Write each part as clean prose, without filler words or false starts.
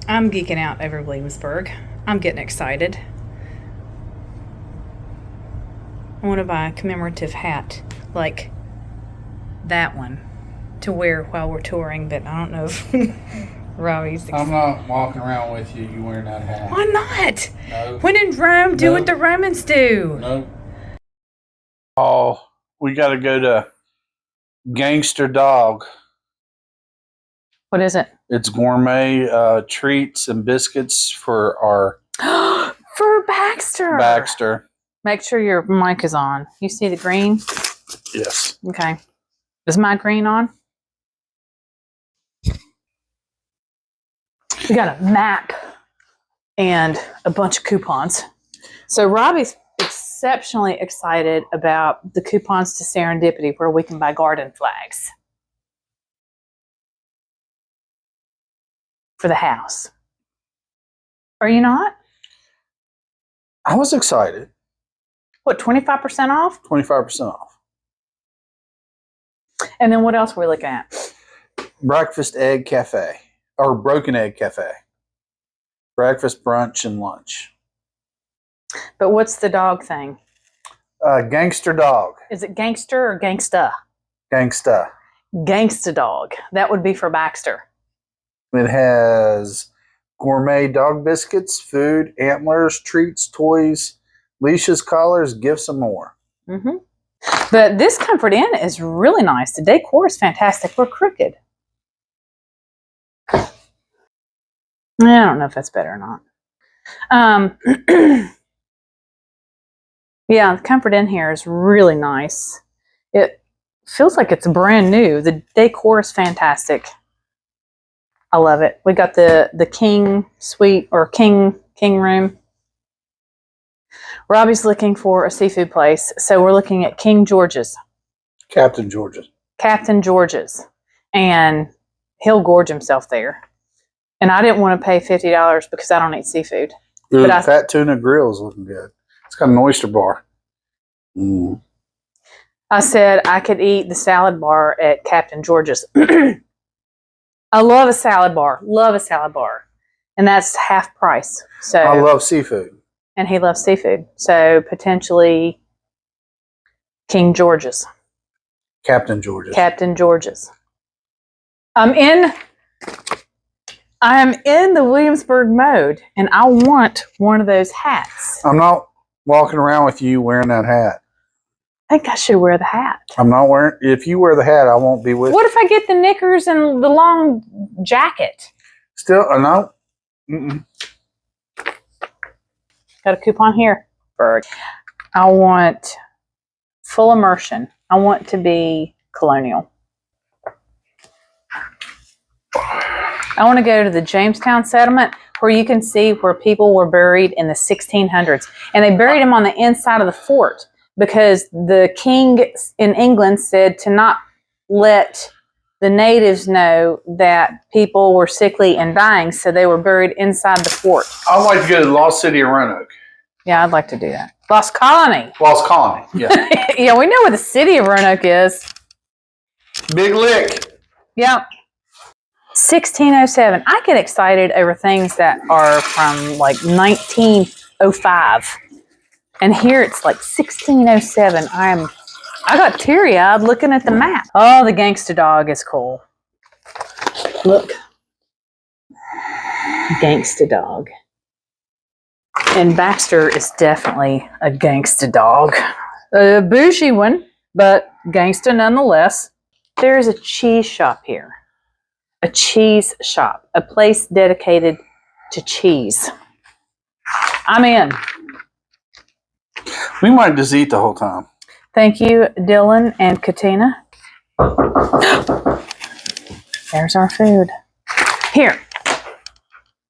I'm geeking out over Williamsburg. I'm getting excited. I want to buy a commemorative hat like that one to wear while we're touring, but I don't know if Robbie's... I'm not walking around with you wearing that hat. Why not? No. When in Rome, do what the Romans do. No. Oh, we got to go to Gangster Dog. What is it? It's gourmet treats and biscuits for our... For Baxter. Make sure your mic is on. You see the green? Yes. Okay. Is my green on? We got a map and a bunch of coupons. So Robbie's exceptionally excited about the coupons to Serendipity where we can buy garden flags for the house. Are you not? I was excited. What, 25% off? 25% off. And then what else are we looking at? Breakfast Egg Cafe. Or Broken Egg Cafe. Breakfast, brunch, and lunch. But what's the dog thing? Gangster Dog. Is it gangster or gangsta? Gangsta. Gangsta Dog. That would be for Baxter. It has gourmet dog biscuits, food, antlers, treats, toys, leashes, collars, gifts, and more. Mm-hmm. But this Comfort Inn is really nice. The decor is fantastic. We're crooked. I don't know if that's better or not. Yeah, the Comfort Inn here is really nice. It feels like it's brand new. The decor is fantastic. I love it. We got the king suite or king room. Robbie's looking for a seafood place, so we're looking at King George's. Captain George's. Captain George's. And he'll gorge himself there. And I didn't want to pay $50 because I don't eat seafood. Ooh, but Fat Tuna Grill is looking good. It's got an oyster bar. Mm. I said I could eat the salad bar at Captain George's. I love a salad bar. Love a salad bar. And that's half price. So I love seafood. And he loves seafood. So potentially King George's. Captain George's. Captain George's. I am in the Williamsburg mode, and I want one of those hats. I'm not walking around with you wearing that hat. I think I should wear the hat. I'm not wearing... If you wear the hat, I won't be with you. What if I get the knickers and the long jacket? Still, no. Mm-mm. Got a coupon here. I want full immersion. I want to be Colonial. I want to go to the Jamestown settlement where you can see where people were buried in the 1600s. And they buried them on the inside of the fort because the king in England said to not let the natives know that people were sickly and dying, so they were buried inside the fort. I'd like to go to the Lost City of Roanoke. Yeah, I'd like to do that. Lost Colony. Lost Colony, yeah. Yeah, we know where the city of Roanoke is. Big Lick. Yep. 1607. I get excited over things that are from like 1905. And here it's like 1607. I got teary-eyed looking at the map. Oh, the Gangsta Dog is cool. Look. Gangsta Dog. And Baxter is definitely a Gangsta Dog. A bougie one, but gangsta nonetheless. There's a cheese shop here. A cheese shop. A place dedicated to cheese. I'm in. We might just eat the whole time. Thank you, Dylan and Katina. There's our food. Here.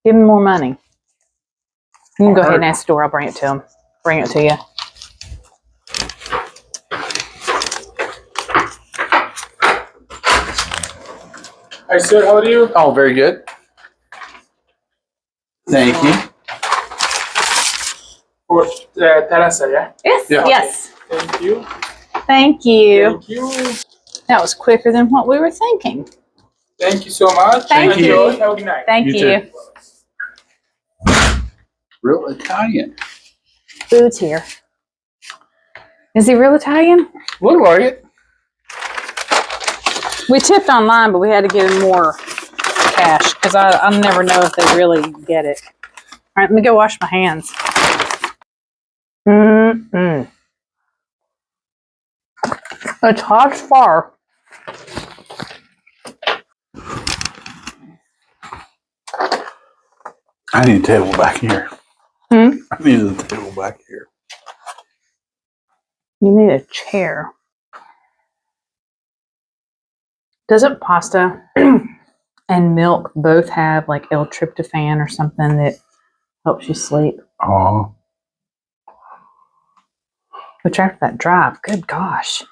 Give me more money. You can go ahead and ask the door. I'll bring it to him. Bring it to you. Hi, sir. How are you? Oh, very good. Thank you. For Teresa, yeah? Yes. Yeah. Yes. Thank you. Thank you. Thank you. That was quicker than what we were thinking. Thank you so much. Thank you. Have a good night. Thank You you. too. Real Italian. Food's here. Is he real Italian? Look like it. We tipped online, but we had to give him more cash because I never know if they really get it. All right, let me go wash my hands. It's hot as far. I need a table back here. I need a table back here. You need a chair. Doesn't pasta and milk both have like L-tryptophan or something that helps you sleep? Oh. Which after that drive, good gosh.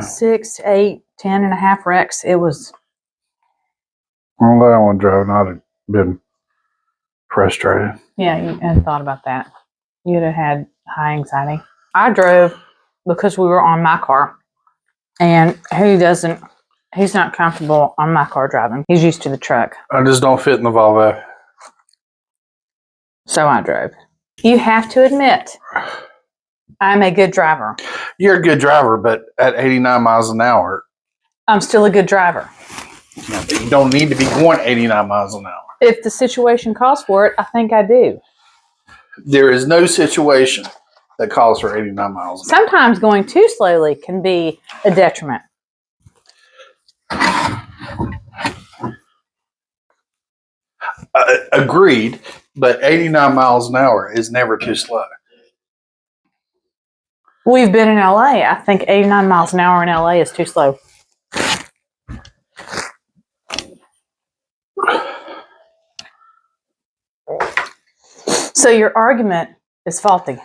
6, 8, 10 and a half wrecks. It was. I'm glad I want to drive. I'd have been frustrated. Yeah, you hadn't thought about that. You'd have had high anxiety. I drove because we were on my car. And he's not comfortable on my car driving. He's used to the truck. I just don't fit in the Volvo. So I drove. You have to admit, I'm a good driver. You're a good driver, but at 89 miles an hour, I'm still a good driver. you don't need to be going 89 miles an hour. If the situation calls for it, I think I do. There is no situation that calls for 89 miles an hour. Sometimes going too slowly can be a detriment. Agreed, but 89 miles an hour is never too slow. We've been in LA. I think 89 miles an hour in LA is too slow. So your argument is faulty.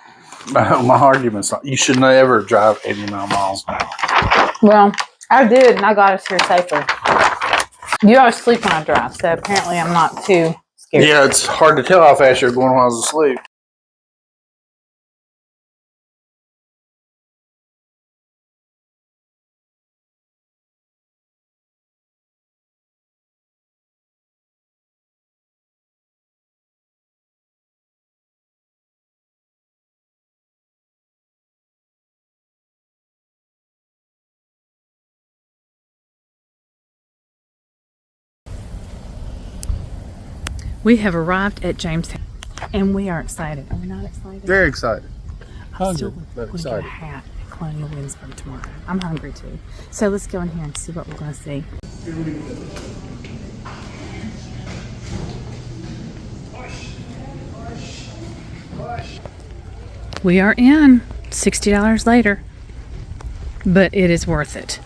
My argument's not. You should never drive 89 miles an hour. Well, I did, and I got us here safely. You always sleep when I drive, so apparently I'm not too scared. Yeah, it's hard to tell how fast you're going while I was asleep. We have arrived at Jamestown, and we are excited. Are we not excited? Very excited. I'm still but going to get a excited. hat at Colonial Williamsburg tomorrow. I'm hungry too. So let's go in here and see what we're going to see. We are in. $60 later. But it is worth it.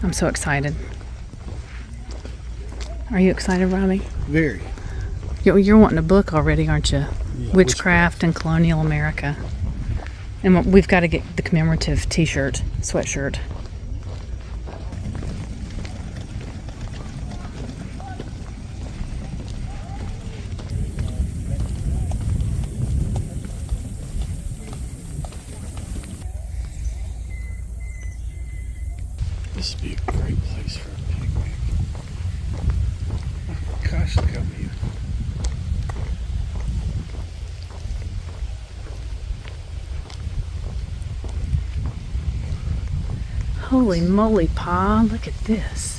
I'm so excited. Are you excited, Robbie? Very. You're wanting a book already, aren't you? Yeah, Witchcraft and Colonial America. And we've got to get the commemorative t-shirt, sweatshirt. This would be a great place for a picnic. Gosh, look how beautiful. Holy moly, Pa, look at this.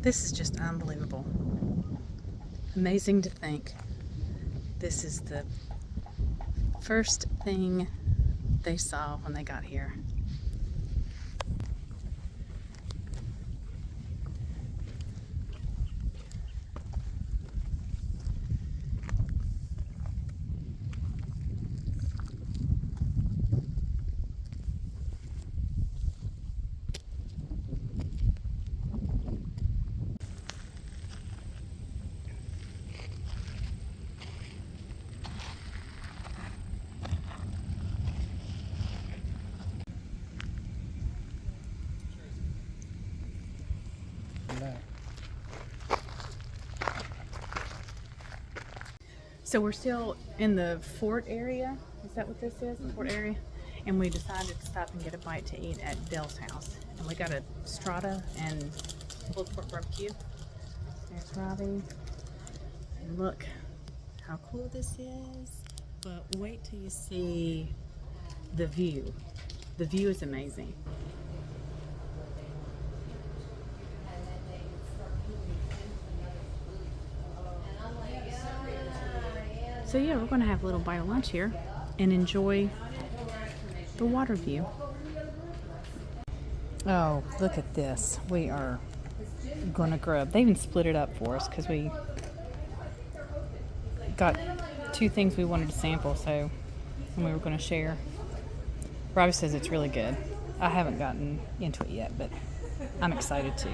This is just unbelievable. Amazing to think this is the first thing they saw when they got here. So we're still in the fort area. Is that what this is? The fort area? And we decided to stop and get a bite to eat at Dell's house. And we got a strata and pulled pork barbecue. There's Robbie. And look how cool this is. But wait till you see the view. The view is amazing. So yeah, we're going to have a little bite of lunch here and enjoy the water view. Oh, look at this. We are going to grub. They even split it up for us because we got 2 things we wanted to sample, so and we were going to share. Robbie says it's really good. I haven't gotten into it yet, but I'm excited to.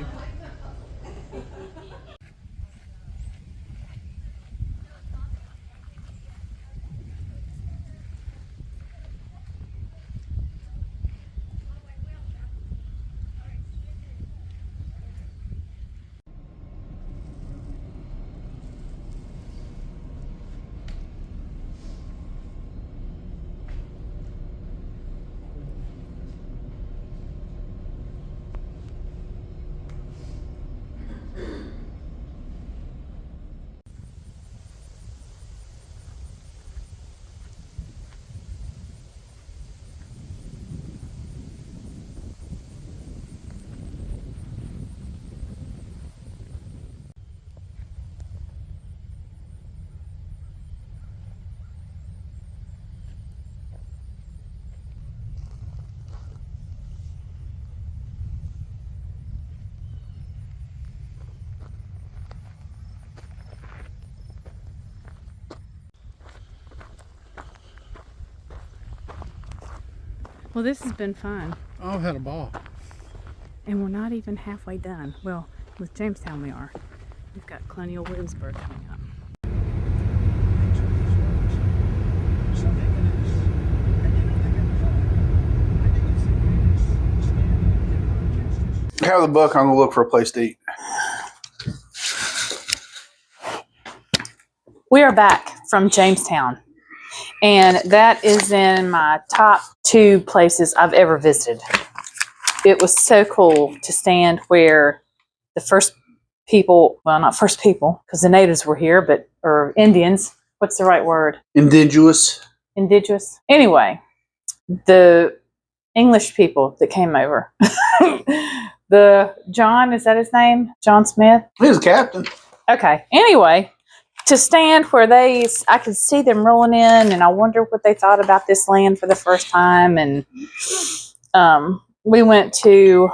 Well, this has been fun. I've had a ball. And we're not even halfway done. Well, with Jamestown we are. We've got Colonial Williamsburg coming up. Have the book. I'm gonna look for a place to eat. We are back from Jamestown, and that is in my top 2 places I've ever visited. It was so cool to stand where the first people, well, not first people, because the natives were here, but, or Indians. What's the right word? Indigenous. Indigenous. Anyway, the English people that came over. The John, is that his name? John Smith? He's a captain. Okay. Anyway, to stand where I could see them rolling in, and I wonder what they thought about this land for the first time. And we went to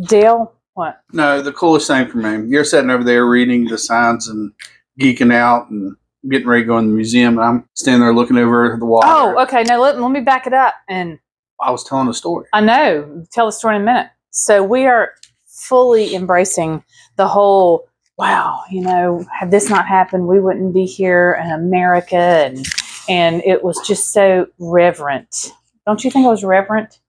Dale. What? No, the coolest thing for me. You're sitting over there reading the signs and geeking out and getting ready to go in the museum, and I'm standing there looking over the water. Oh, okay. No, let me back it up. And I was telling a story. I know. Tell the story in a minute. So we are fully embracing the whole, wow, you know, had this not happened, we wouldn't be here in America. And it was just so reverent. Don't you think it was reverent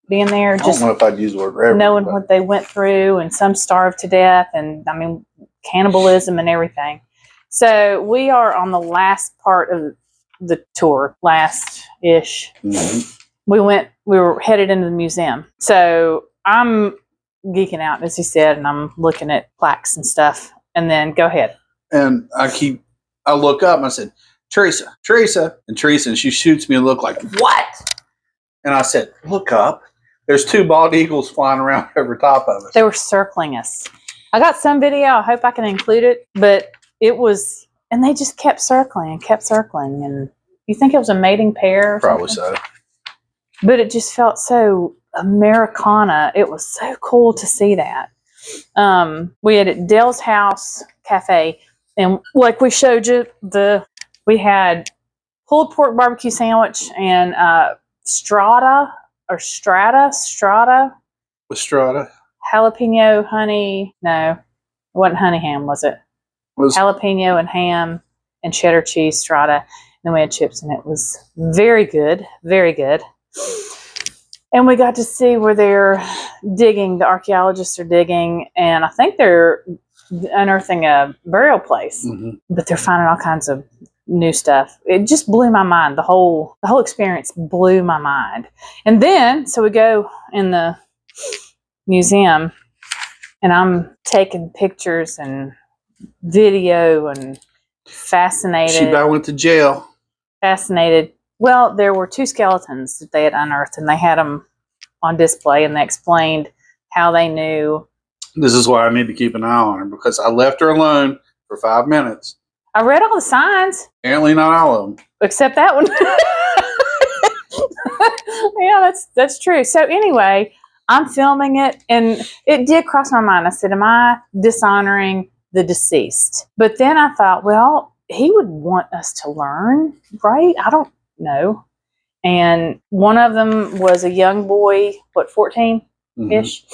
being there? I don't know if I'd use the word reverent. Knowing what they went through, and some starved to death, and I mean, cannibalism and everything. So we are on the last part of the tour, last-ish. Mm-hmm. We were headed into the museum. So I'm geeking out, as he said, and I'm looking at plaques and stuff. And then go ahead. And I look up and I said, Teresa. And she shoots me a look like, what? And I said, look up. There's 2 bald eagles flying around over top of us. They were circling us. I got some video. I hope I can include it. But it was, and they just kept circling and kept circling. And you think it was a mating pair or Probably something? so. But it just felt so Americana. It was so cool to see that. We had at Dale's House Cafe, and like we showed you, we had pulled pork barbecue sandwich and strata Estrada jalapeno honey. No, it wasn't honey ham, was it? was Jalapeno and ham and cheddar cheese strata. And then we had chips, and it was very good, very good. And we got to see where they're digging, the archaeologists are digging, and I think they're unearthing a burial place, but they're finding all kinds of new stuff. It just blew my mind. The whole experience blew my mind. And then, so we go in the museum, and I'm taking pictures and video and fascinated. She about went to jail. Fascinated. Well, there were 2 skeletons that they had unearthed, and they had them on display, and they explained how they knew. This is why I need to keep an eye on her, because I left her alone for 5 minutes. I read all the signs. Apparently not all of them. Except that one. Yeah, that's true. So anyway, I'm filming it, and it did cross my mind. I said, am I dishonoring the deceased? But then I thought, well, he would want us to learn, right? I don't know. And one of them was a young boy, 14-ish,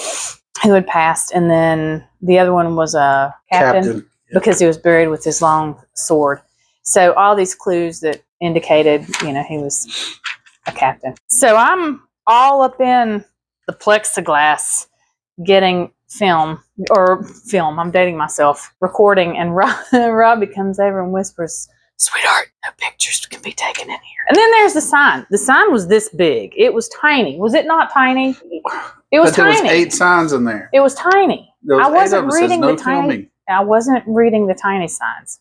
who had passed. And then the other one was a captain. Because he was buried with his long sword. So all these clues that indicated, he was a captain. So I'm all up in the plexiglass getting film. I'm dating myself, recording, and Robbie comes over and whispers, "Sweetheart, no pictures can be taken in here." And then there's the sign. The sign was this big. It was tiny. Was it not tiny? It was tiny. There was 8 signs in there. It was tiny. I wasn't reading the tiny. I wasn't reading the tiny signs.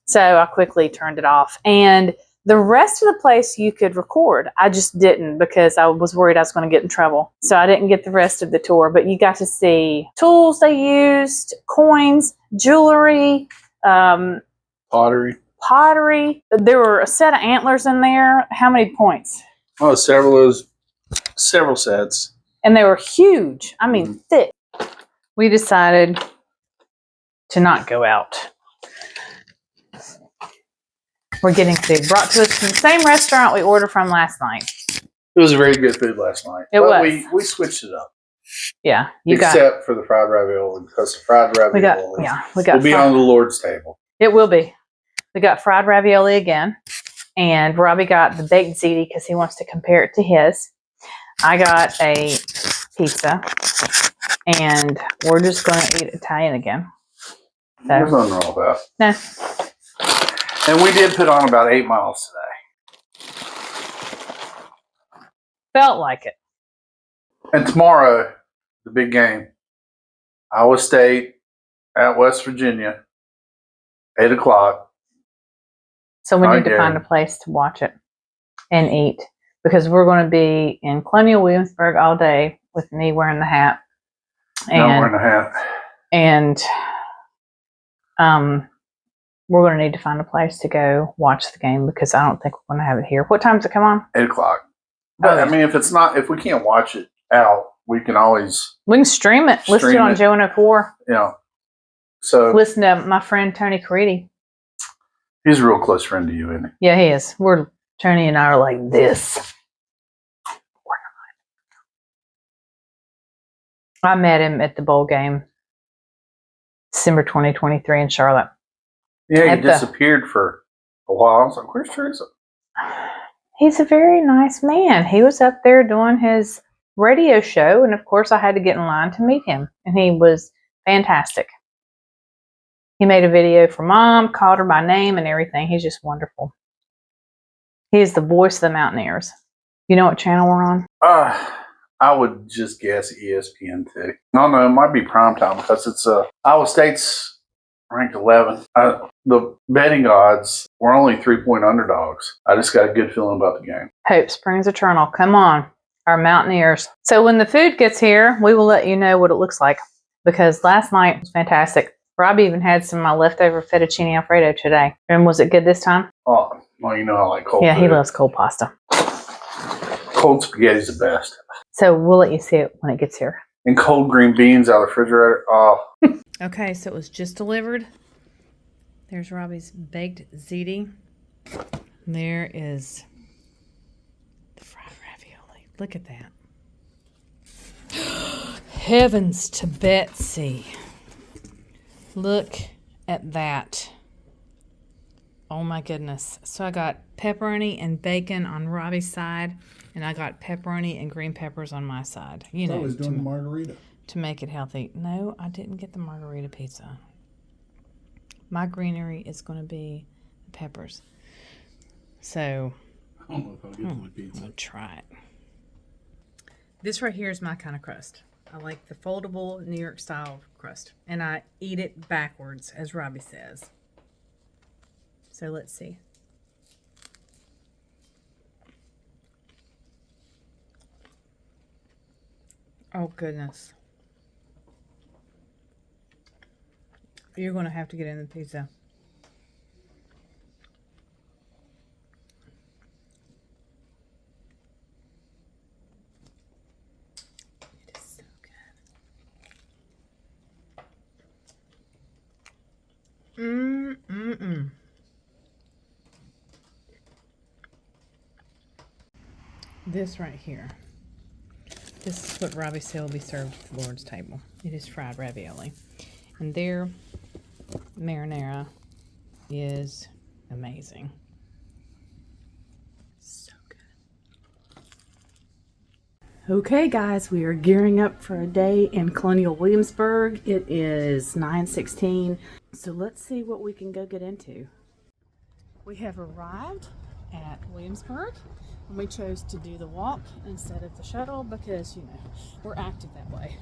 So I quickly turned it off. And the rest of the place you could record. I just didn't, because I was worried I was going to get in trouble. So I didn't get the rest of the tour. But you got to see tools they used, coins, jewelry, pottery. There were a set of antlers in there. How many points? Oh, several sets. And they were huge. I mean, thick. We decided to not go out. We're getting food brought to us from the same restaurant we ordered from last night. It was very good food last night. It was. We switched it up. Yeah, except for the fried ravioli, because the fried ravioli will be on the Lord's table. It will be. We got fried ravioli again, and Robbie got the baked ziti because he wants to compare it to his. I got a pizza, and we're just going to eat Italian again. So. There's nothing wrong with that. Nah. And we did put on about 8 miles today. Felt like it. And tomorrow, the big game. Iowa State at West Virginia, 8 o'clock. So we need to find a place to watch it and eat, because we're going to be in Colonial Williamsburg all day with me wearing the hat. And wearing the hat. And we're going to need to find a place to go watch the game, because I don't think we're going to have it here. What time does it come on? 8 o'clock. But I mean, if we can't watch it out, we can stream it. Listen to it on Joe 104. Yeah. So listen to my friend Tony Caridi. He's a real close friend to you, isn't he? Yeah, he is. Tony and I are like this. I met him at the bowl game, December 2023 in Charlotte. Yeah, he disappeared for a while. I was like, where's Teresa? He's a very nice man. He was up there doing his radio show, and of course I had to get in line to meet him, and he was fantastic. He made a video for Mom, called her by name and everything. He's just wonderful. He is the voice of the Mountaineers. You know what channel we're on? I would just guess ESPN too. No, it might be primetime, because it's Iowa State's ranked 11. The betting odds were only 3-point underdogs. I just got a good feeling about the game. Hope springs eternal. Come on, our Mountaineers. So when the food gets here, we will let you know what it looks like. because last night was fantastic. Robbie even had some of my leftover fettuccine alfredo today. And was it good this time? Oh, well, you know I like cold Yeah, food. he loves cold pasta. Cold spaghetti's the best. So we'll let you see it when it gets here. And cold green beans out of the refrigerator. Oh. Okay, so it was just delivered. There's Robbie's baked ziti. There is the fried ravioli. Look at that. Heavens to Betsy. Look at that. Oh my goodness. So I got pepperoni and bacon on Robbie's side, and I got pepperoni and green peppers on my side. You know, I was doing the margarita. To make it healthy. No, I didn't get the margarita pizza. My greenery is going to be the peppers. So, I don't know if I'll get to my pizza. I'll try it. This right here is my kind of crust. I like the foldable New York style crust. And I eat it backwards, as Robbie says. So let's see. Oh, goodness. You're going to have to get in the pizza. It is so good. This right here. This is what Robbie said will be served at the Lord's table. It is fried ravioli. And their marinara is amazing. So good. Okay, guys, we are gearing up for a day in Colonial Williamsburg. It is 9:16. So let's see what we can go get into. We have arrived at Williamsburg. And we chose to do the walk instead of the shuttle because, you know, we're active that way.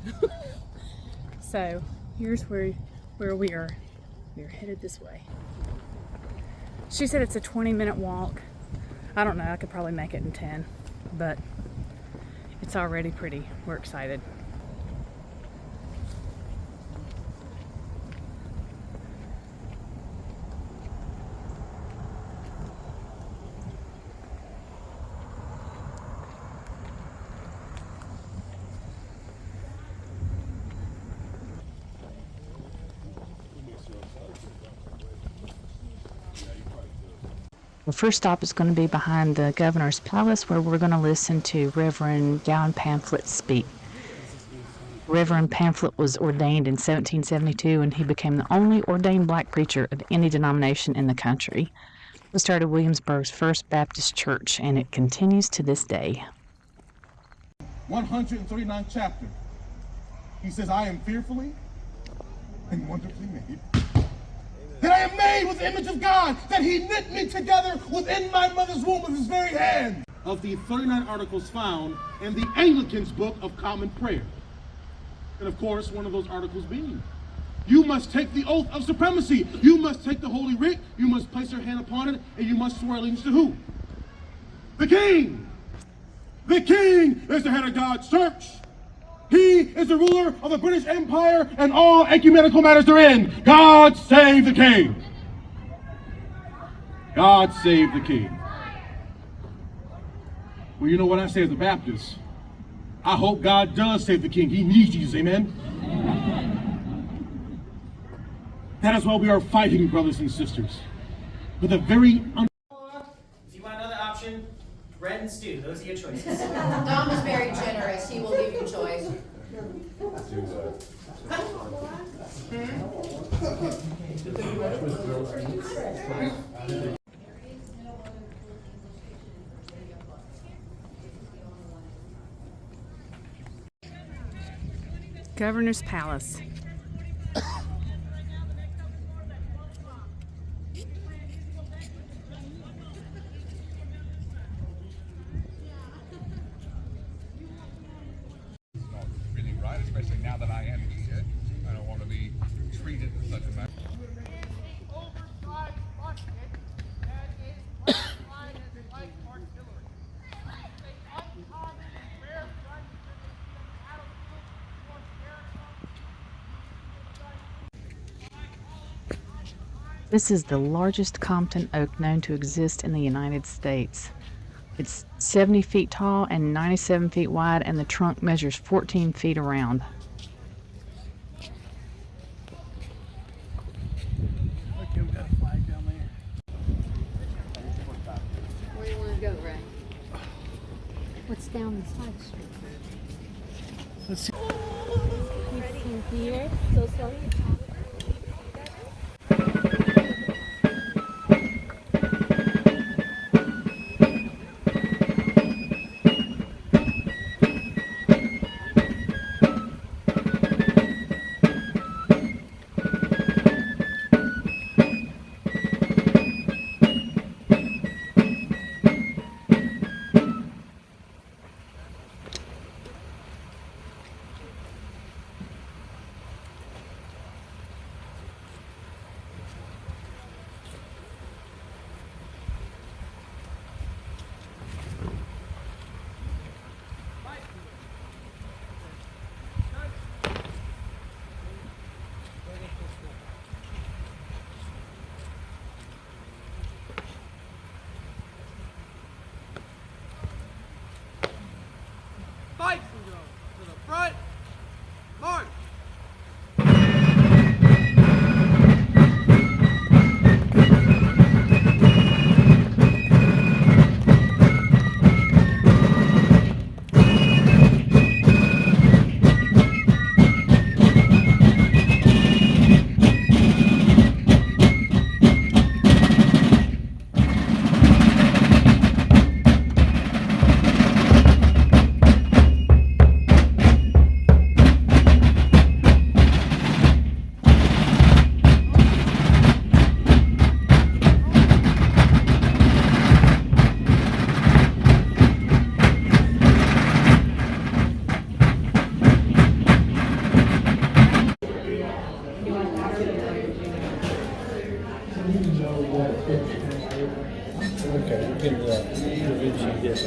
So here's where we are. We're headed this way. She said it's a 20-minute walk. I don't know, I could probably make it in 10, but it's already pretty. We're excited. The first stop is going to be behind the governor's palace, where we're going to listen to Reverend John Pamphlet speak. Reverend Pamphlet was ordained in 1772, and he became the only ordained black preacher of any denomination in the country. He started Williamsburg's First Baptist Church, and it continues to this day. 139th chapter. He says, I am fearfully and wonderfully made. That I am made with the image of God, that he knit me together within my mother's womb with his very hand. Of the 39 articles found in the Anglican's Book of Common Prayer. And of course, one of those articles being, you must take the oath of supremacy. You must take the Holy Writ, you must place your hand upon it, and you must swear allegiance to who? The King! The King is the head of God's church. He is the ruler of the British Empire and all ecumenical matters therein. God save the King. God save the King. Well, you know what I say as a Baptist? I hope God does save the King. He needs Jesus, amen? That is why we are fighting, brothers and sisters. With a very... If you want another option, bread and stew. Those are your choices. Dom is very generous. He will give you choice. Governor's Palace. Really right, especially now that I am here. I don't want to be treated in such a manner. This is the largest Compton oak known to exist in the United States. It's 70 feet tall and 97 feet wide, and the trunk measures 14 feet around. Okay, we got a flag down there. Where do you want to go, Ray? What's down the side street? Let's see. Here, so sorry. Fight syndrome to the front, march. Okay, we can convince you this.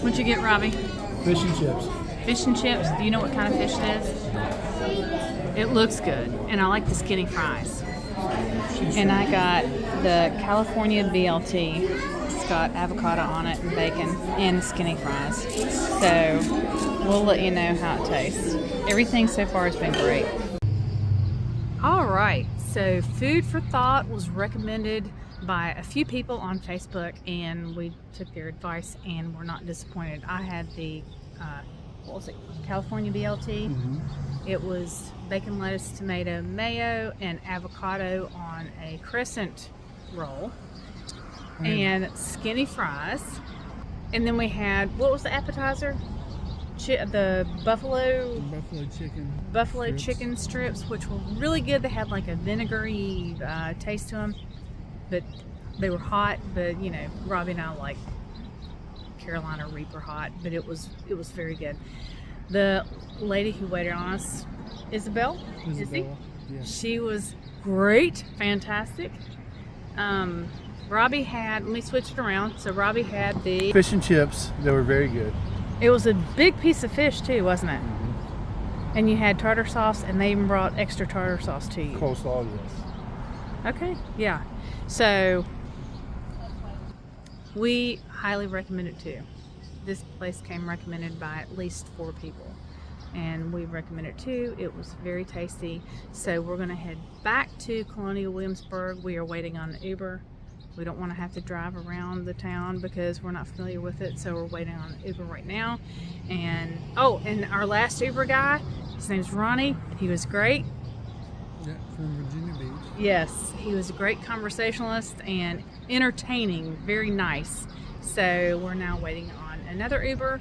What'd you get, Robbie? Fish and chips. Fish and chips. Do you know what kind of fish it is? It looks good, and I like the skinny fries. And I got the California BLT. It's got avocado on it and bacon and skinny fries. So we'll let you know how it tastes. Everything so far has been great. All right, so food for thought was recommended by a few people on Facebook, and we took their advice and we're not disappointed. I had the what was it, California BLT. It was bacon, lettuce, tomato, mayo, and avocado on a crescent roll, and skinny fries. And then we had, what was the appetizer? The buffalo chicken strips, which were really good. They had like a vinegary taste to them, but they were hot. But you know, Robbie and I like Carolina Reaper hot, but it was very good. The lady who waited on us, Isabel, Izzy, she was great, fantastic. Robbie had, let me switch it around. So Robbie had the Fish and chips. They were very good. It was a big piece of fish too, wasn't it? And you had tartar sauce, and they even brought extra tartar sauce to you. Coleslaw, yes. Okay, yeah. So we highly recommend it too. This place came recommended by at least 4 people, and we recommend it too. It was very tasty. So we're gonna head back to Colonial Williamsburg. We are waiting on an Uber. We don't want to have to drive around the town because we're not familiar with it, so we're waiting on an Uber right now. And oh, and our last Uber guy, his name's Ronnie. He was great. Yeah, from Virginia Beach. Yes, he was a great conversationalist and entertaining, very nice. So we're now waiting on another Uber.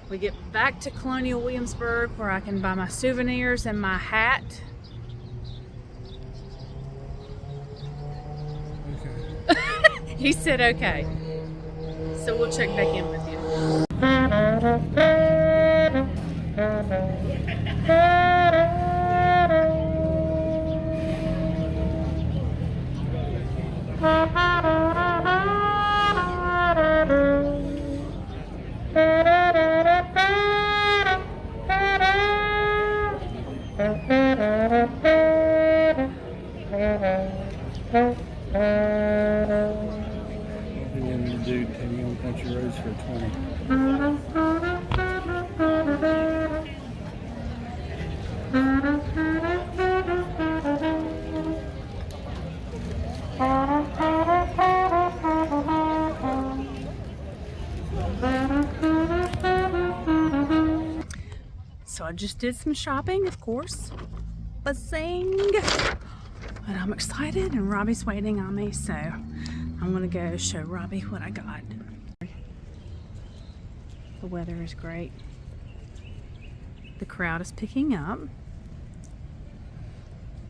We get back to Colonial Williamsburg where I can buy my souvenirs and my hat. Okay. He said okay. So we'll check back in with you. And then the dude taking on country roads for 20. So I just did some shopping, of course. Buzzing. But I'm excited and Robbie's waiting on me, so I'm gonna go show Robbie what I got. The weather is great. The crowd is picking up.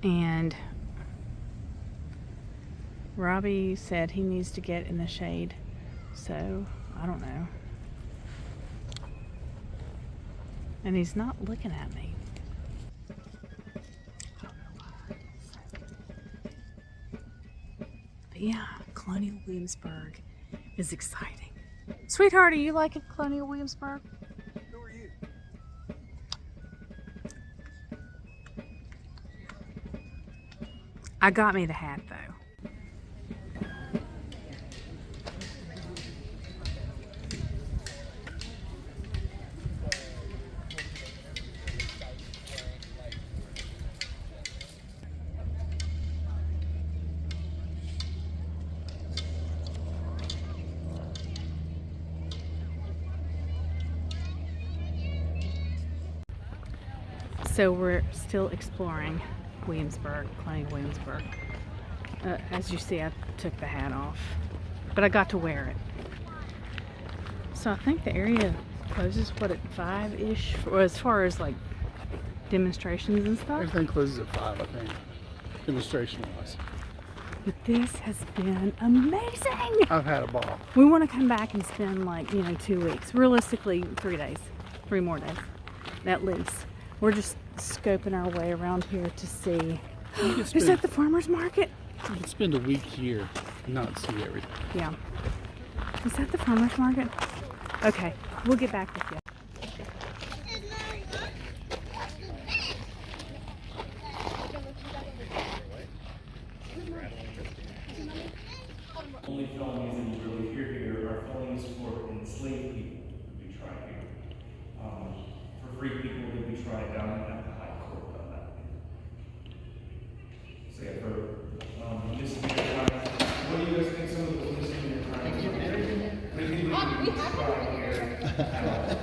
And Robbie said he needs to get in the shade, so I don't know. And he's not looking at me. But yeah, Colonial Williamsburg is exciting. Sweetheart, are you liking Colonial Williamsburg? Who are you? I got me the hat though. So we're still exploring Williamsburg, Colonial Williamsburg. As you see, I took the hat off, but I got to wear it. So I think the area closes, what, at 5-ish? As far as like demonstrations and stuff? Everything closes at 5, I think, demonstration-wise. But this has been amazing! I've had a ball. We want to come back and spend like, 2 weeks. Realistically, 3 days. 3 more days, at least. We're just scoping our way around here to see. Is that the farmer's market? You can spend a week here and not see everything. Yeah. Is that the farmer's market? Okay, we'll get back with you. Only felonies that you really hear here are felonies for enslaved people that we try here. For free people that we try down at the high court on that. So yeah, for misdemeanor crimes, what do you guys think some of those misdemeanor crimes are? What do you think we can try here at all?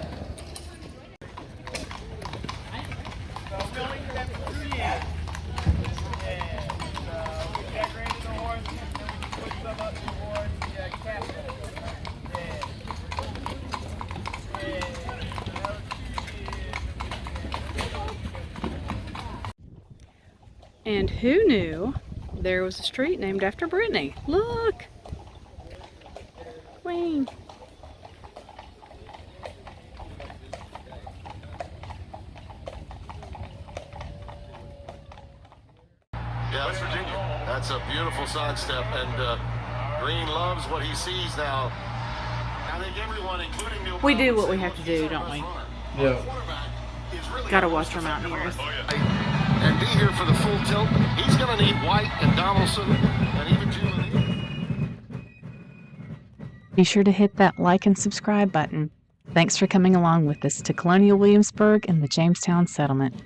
And who knew there was a street named after Brittany? Look! Queen. Yeah, that's Virginia. That's a beautiful sidestep, and Green loves what he sees now. I think everyone, including Neil, We do what we have to do, don't we? Yeah. Gotta watch our Mountaineers. And be here for the full tilt. He's going to need White and Donaldson and even Julian. Be sure to hit that like and subscribe button. Thanks for coming along with us to Colonial Williamsburg and the Jamestown settlement.